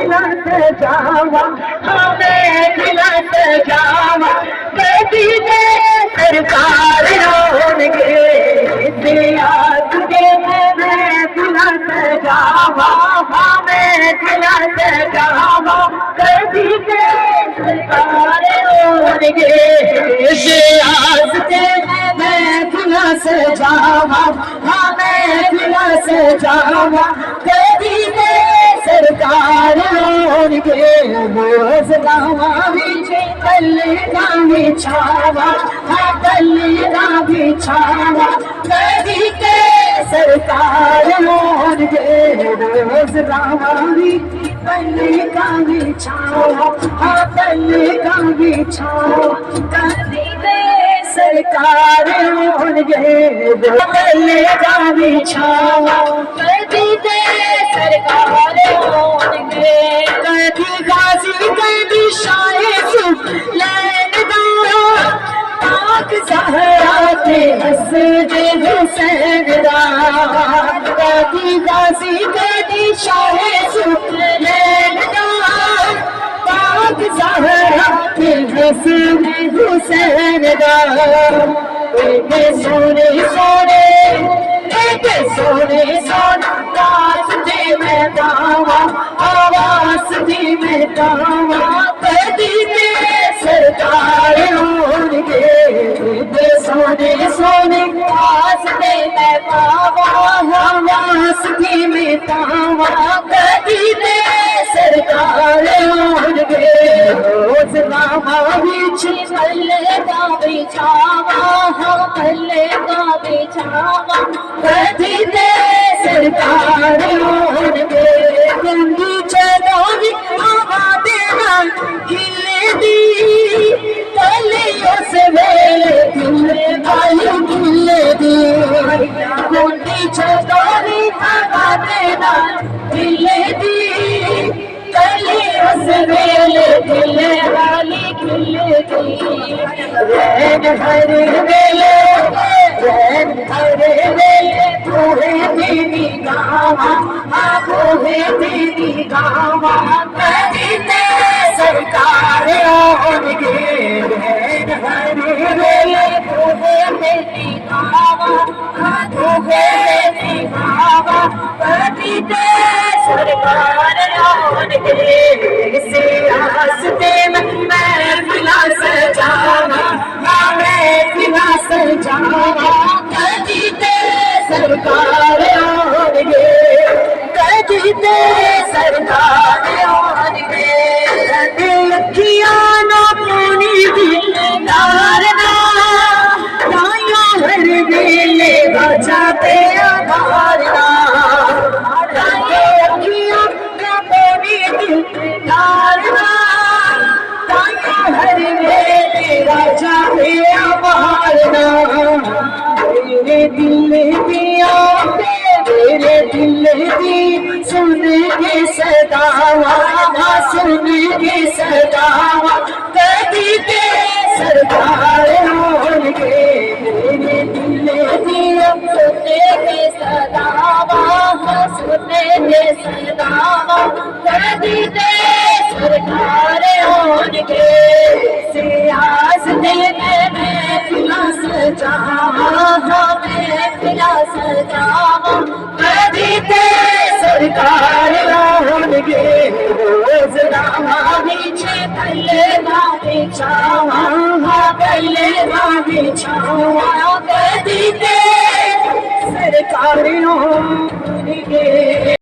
महफिला सजावा, हाँ महफिला सजावा, कभी दे सरकार होंगे दियात के महफिला सजावा, हाँ महफिला सजावा, कभी दे सरकार होंगे दियात के महफिला सजावा, हाँ महफिला सजावा, कभी दे सरकार होंगे रोज गावा बिच कल्ले का बिछावा, हाँ कल्ले का बिछावा, कभी के सरकार होंगे रोज गावा बिच कल्ले का बिछावा, हाँ कल्ले का बिछावा, कभी के सरकार होंगे कल्ले का बिछावा, कभी के सरकार होंगे, कभी गाजी कभी शायद लैन दो पाक ज़हरा के मस्जिद हुसैन दा, कभी गाजी कभी शायद लैन दो पाक ज़हरा के मस्जिद हुसैन दा, सोने सोने सोने सोना वास्ते में दावा, वास्ते में दावा, कभी दे सरकार होंगे सोने सोने वास्ते में दावा, वास्ते में दावा, कभी दे सरकार होंगे रोज गावा बिच कल्ले का बिछावा, हाँ कल्ले का बिछावा, कभी दे सरकार होंगे गंदी चलोगी हवा देना हिले दी कलियों से मेरे दिले भाई हिले दी, गंदी चलोगी हवा देना हिले दी कलियों से मेरे दिले वाली खिले दी, रैन हरे मेले रैन हरे मेले तूहे तेरी गावा, हाँ तूहे तेरी गावा, कभी दे सरकार होंगे रैन हरे मेले तूहे तेरी गावा, हाँ तूहे तेरी गावा, कभी दे सरकार होंगे इसे रास्ते में महफिला सजावा, हाँ महफिला सजावा, कभी दे सरकार होंगे कभी दे सरकार होंगे, अखियां ना पूरी दिलदार ना ताया हर वेले बचाते आभारना, अखियां ना पूरी दिलदार ना ताया हर वेले बचाते आभारना, मेरे दिल दिया मेरे दिल दी सुन के सदावा, सुन के सदावा, कभी के सरकार होंगे मेरे दिल दिया सुन के सदावा, सुन के सदावा, कभी के सरकार होंगे सियास दिल में महफिला सजावा, महफिला सजावा, कभी दे सरकार होंगे रोज गावा बिच कल्ले का बिछावा, हाँ कल्ले का बिछावा, कभी दे सरकार होंगे।